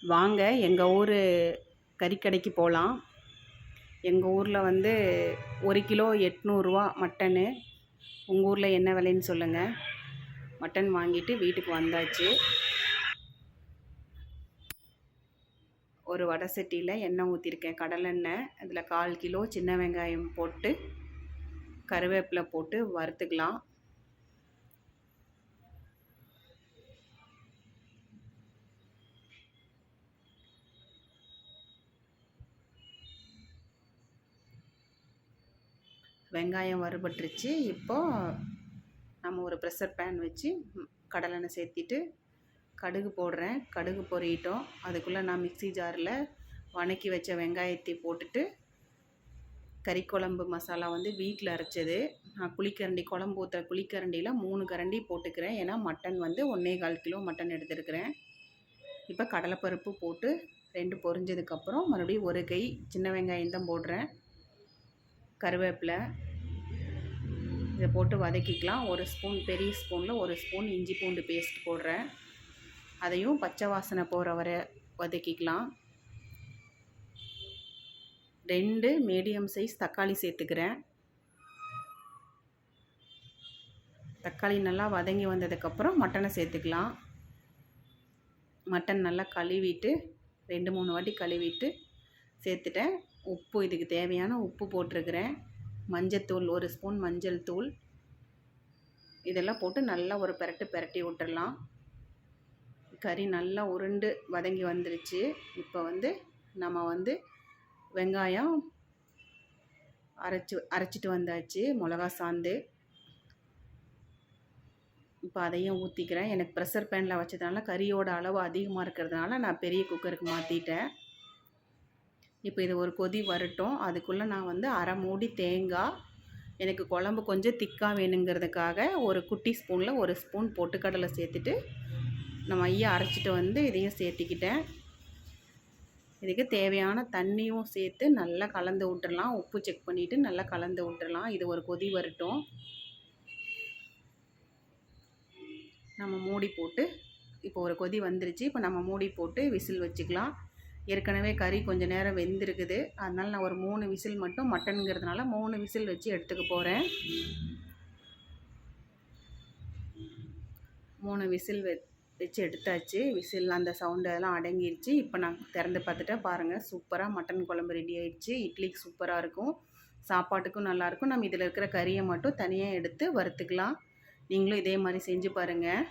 வாங்க எங்கள் ஊர் கறிக்கடைக்கு போகலாம். எங்கள் ஊரில் வந்து 1 கிலோ 800 மட்டனு. உங்கள் ஊரில் என்ன விலைன்னு சொல்லுங்கள். மட்டன் வாங்கிட்டு வீட்டுக்கு வந்தாச்சு. ஒரு வடை சட்டியில் எண்ணெய் ஊற்றிருக்கேன், கடலெண்ணெய். அதில் 1/4 கிலோ சின்ன வெங்காயம் போட்டு கருவேப்பிலை போட்டு வறுத்துக்கலாம். வெங்காயம் வறுபட்டுருச்சு. இப்போது நம்ம ஒரு ப்ரெஷர் பேன் வச்சு கடலெண்ணெய் சேர்த்திட்டு கடுகு போடுறேன். கடுகு பொரியட்டும். அதுக்குள்ளே நான் மிக்ஸி ஜாரில் வதக்கி வச்ச வெங்காயத்தை போட்டுட்டு கறி குழம்பு மசாலா வந்து வீட்டில் அரைச்சது. நான் குழிக்கரண்டி குழம்பு ஊற்றுற குழிக்கரண்டியில் 3 கரண்டி போட்டுக்கிறேன். ஏன்னா மட்டன் வந்து 1.25 கிலோ மட்டன் எடுத்துருக்கிறேன். இப்போ கடலைப்பருப்பு போட்டு 2 பொரிஞ்சதுக்கப்புறம் மறுபடியும் ஒரு கை சின்ன வெங்காயம் தான் போடுறேன். கருவேப்பிலை இதை போட்டு வதக்கிக்கலாம். 1 ஸ்பூன், பெரிய ஸ்பூனில் 1 ஸ்பூன் இஞ்சி பூண்டு பேஸ்ட் போடுறேன். அதையும் பச்சை வாசனை போகிற வரை வதக்கிக்கலாம். 2 மீடியம் சைஸ் தக்காளி சேர்த்துக்கிறேன். தக்காளி நல்லா வதங்கி வந்ததுக்கப்புறம் மட்டனை சேர்த்துக்கலாம். மட்டன் நல்லா கழுவிட்டு 2-3 வாட்டி கழுவிட்டு சேர்த்துட்டேன். உப்பு, இதுக்கு தேவையான உப்பு போட்டிருக்கிறேன். மஞ்சத்தூள் 1 ஸ்பூன் மஞ்சள் தூள். இதெல்லாம் போட்டு நல்லா ஒரு பெரட்டி விட்டுடலாம். கறி நல்லா உருண்டு வதங்கி வந்துருச்சு. இப்போ வந்து நம்ம வந்து வெங்காயம் அரைச்சிட்டு வந்தாச்சு, மிளகா சாந்து. இப்போ அதையும் ஊற்றிக்கிறேன். எனக்கு ப்ரெஷர் பேனில் வச்சதுனால கறியோட அளவு அதிகமாக இருக்கிறதுனால நான் பெரிய குக்கருக்கு மாற்றிட்டேன். இப்போ இது ஒரு கொதி வரட்டும். அதுக்குள்ளே நான் வந்து அரை மூடி தேங்காய், எனக்கு குழம்பு கொஞ்சம் திக்காக வேணுங்கிறதுக்காக ஒரு குட்டி ஸ்பூனில் 1 ஸ்பூன் பொட்டுக்கடலை சேர்த்துட்டு நம்ம அரைச்சிட்டு வந்து இதையும் சேர்த்திக்கிட்டேன். இதுக்கு தேவையான தண்ணியும் சேர்த்து நல்லா கலந்து விட்டுறலாம். உப்பு செக் பண்ணிவிட்டு நல்லா கலந்து விட்டுறலாம். இது ஒரு கொதி வரட்டும். நம்ம மூடி போட்டு, இப்போ ஒரு கொதி வந்துருச்சு. இப்போ நம்ம மூடி போட்டு விசில் வச்சுக்கலாம். ஏற்கனவே கறி கொஞ்சம் நேரம் வெந்திருக்குது. அதனால் நான் ஒரு 3 விசில் மட்டும், மட்டனுங்கிறதுனால 3 விசில் வச்சு எடுத்துக்க போகிறேன். 3 விசில் வச்சு எடுத்தாச்சு. விசில் அந்த சவுண்டு அதெல்லாம் அடங்கிடுச்சு. இப்போ நான் திறந்து பார்த்துட்டேன். பாருங்கள், சூப்பராக மட்டன் குழம்பு ரெடி ஆகிடுச்சு. இட்லிக்கு சூப்பராக இருக்கும், சாப்பாட்டுக்கும் நல்லாயிருக்கும். நம்ம இதில் இருக்கிற கறியை மட்டும் தனியாக எடுத்து வறுத்துக்கலாம். நீங்களும் இதே மாதிரி செஞ்சு பாருங்கள்.